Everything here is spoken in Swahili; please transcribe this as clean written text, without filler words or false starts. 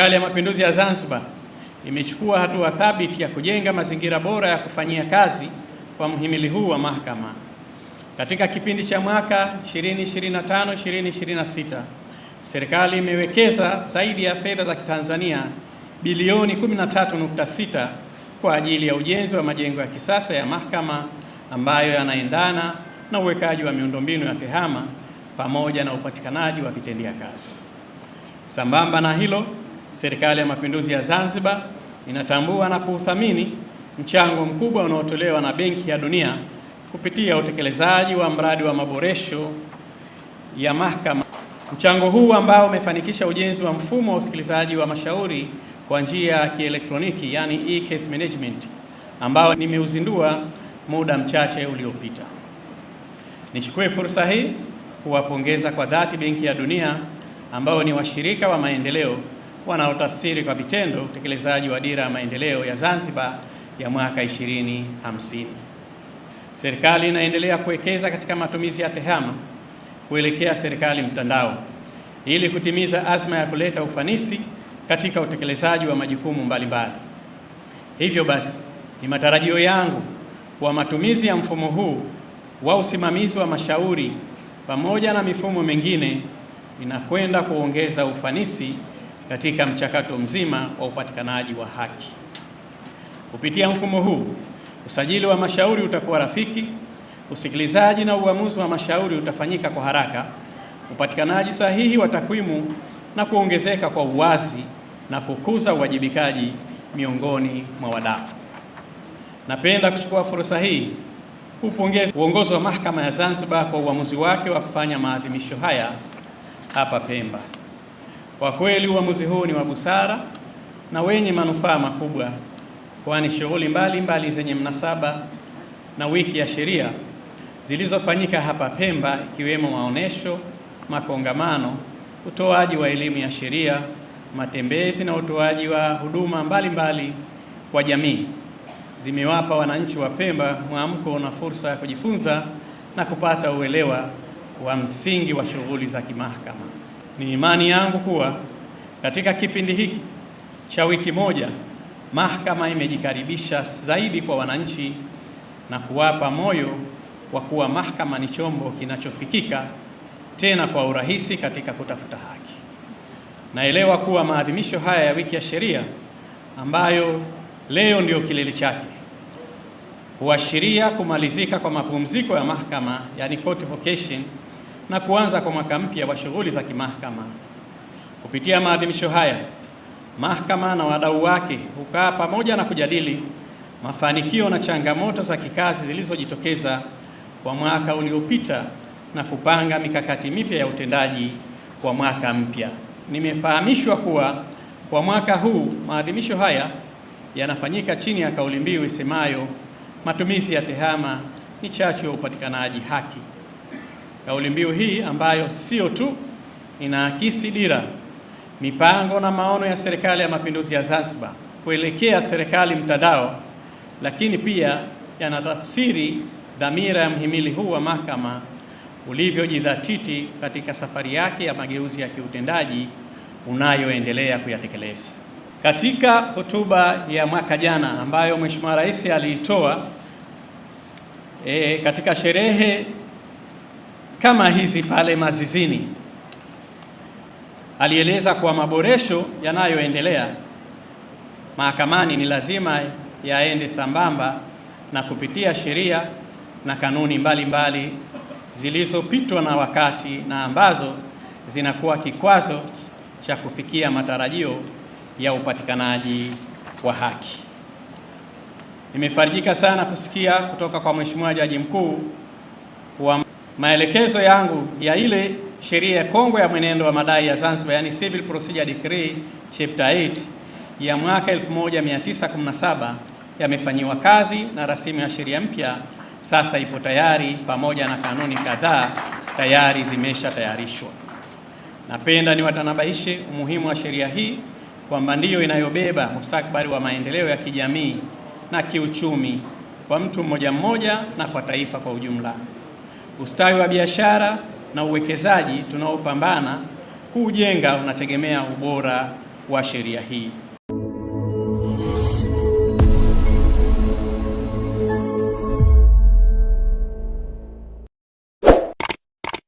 Serikali ya Mapinduzi ya Zanzibar imechukua hatua thabiti ya kujenga mazingira bora ya kufanyia kazi kwa mhimili huu wa mahakama. Katika kipindi cha mwaka 2025-2026, serikali imewekeza zaidi ya fedha za Kitanzania bilioni 13.6 kwa ajili ya ujenzi wa majengo ya kisasa ya mahakama ambayo yanaendana na uwekaji wa miundombinu ya TEHAMA pamoja na upatikanaji wa vitendea kazi. Sambamba na hilo, Serikali ya Mapinduzi ya Zanzibar inatambua na kuuthamini mchango mkubwa unaotolewa na Benki ya Dunia kupitia utekelezaji wa mradi wa maboresho ya mahakama. Mchango huu ambao umefanikisha ujenzi wa mfumo wa usikilizaji wa mashauri kwa njia ya kielektroniki, yani e-case management, ambao nimeuzindua muda mchache uliopita. Nichukue fursa hii kuwapongeza kwa dhati Benki ya Dunia ambao ni washirika wa maendeleo wanaotafsiri kwa vitendo utekelezaji wa Dira ya Maendeleo ya Zanzibar ya mwaka 2050. Serikali inaendelea kuwekeza katika matumizi ya TEHAMA kuelekea serikali mtandao ili kutimiza azma ya kuleta ufanisi katika utekelezaji wa majukumu mbalimbali. Hivyo basi, ni matarajio yangu kwa matumizi ya mfumo huu wa usimamizi wa mashauri pamoja na mifumo mingine inakwenda kuongeza ufanisi katika mchakato mzima wa upatikanaji wa haki. Kupitia mfumo huu, usajili wa mashauri utakuwa rafiki, usikilizaji na uamuzi wa mashauri utafanyika kwa haraka, upatikanaji sahihi wa takwimu na kuongezeka kwa uwazi na kukuza uwajibikaji miongoni mwa wadau. Napenda kuchukua fursa hii kupongeza uongozi wa Mahakama ya Zanzibar kwa uamuzi wake wa kufanya maadhimisho haya hapa Pemba. Kwa kweli uamuzi huu ni wa busara na wenye manufaa makubwa, kwani shughuli mbalimbali zenye mnasaba na wiki ya sheria zilizofanyika hapa Pemba, ikiwemo maonesho, makongamano, utoaji wa elimu ya sheria, matembezi na utoaji wa huduma mbalimbali kwa jamii, zimewapa wananchi wa Pemba mwamko na fursa ya kujifunza na kupata uelewa wa msingi wa shughuli za kimahakama. Ni imani yangu kuwa katika kipindi hiki cha wiki moja, mahakama imejikaribisha zaidi kwa wananchi na kuwapa moyo wa kuwa mahakama ni chombo kinachofikika tena kwa urahisi katika kutafuta haki. Naelewa kuwa maadhimisho haya ya wiki ya sheria ambayo leo ndio kilele chake huashiria kumalizika kwa mapumziko ya mahakama, yani court vacation, na kuanza kwa mwaka mpya wa shughuli za kimahakama. Kupitia maadhimisho haya, mahakama na wadau wake hukaa pamoja na kujadili mafanikio na changamoto za kikazi zilizojitokeza kwa mwaka uliopita na kupanga mikakati mipya ya utendaji kwa mwaka mpya. Nimefahamishwa kuwa kwa mwaka huu maadhimisho haya yanafanyika chini ya kauli mbiu isemayo matumizi ya TEHAMA ni chachu ya upatikanaji haki. Kauli mbiu hii ambayo sio tu inaakisi dira, mipango na maono ya Serikali ya Mapinduzi ya Zanzibar kuelekea serikali mtandao, lakini pia yanatafsiri dhamira ya mhimili huu wa mahakama ulivyojidhatiti katika safari yake ya mageuzi ya kiutendaji unayoendelea kuyatekeleza. Katika hotuba ya mwaka jana ambayo Mheshimiwa Rais aliitoa katika sherehe kama hizi pale Mazizini, alieleza kuwa maboresho yanayoendelea mahakamani ni lazima yaende sambamba na kupitia sheria na kanuni mbalimbali zilizopitwa na wakati na ambazo zinakuwa kikwazo cha kufikia matarajio ya upatikanaji wa haki. Nimefarijika sana kusikia kutoka kwa Mheshimiwa Jaji Mkuu kwa maelekezo yangu ya ile sheria kongwe ya mwenendo wa madai ya Zanzibar, yani Civil Procedure Decree Chapter 8 ya mwaka 1917 yamefanyiwa kazi na rasimu ya sheria mpya sasa ipo tayari pamoja na kanuni kadhaa tayari zimeshatayarishwa. Napenda niwatanabaishe umuhimu wa sheria hii kwamba ndiyo inayobeba mustakabali wa maendeleo ya kijamii na kiuchumi kwa mtu mmoja mmoja na kwa taifa kwa ujumla. Ustawi wa biashara na uwekezaji tunaopambana kuujenga unategemea ubora wa sheria hii.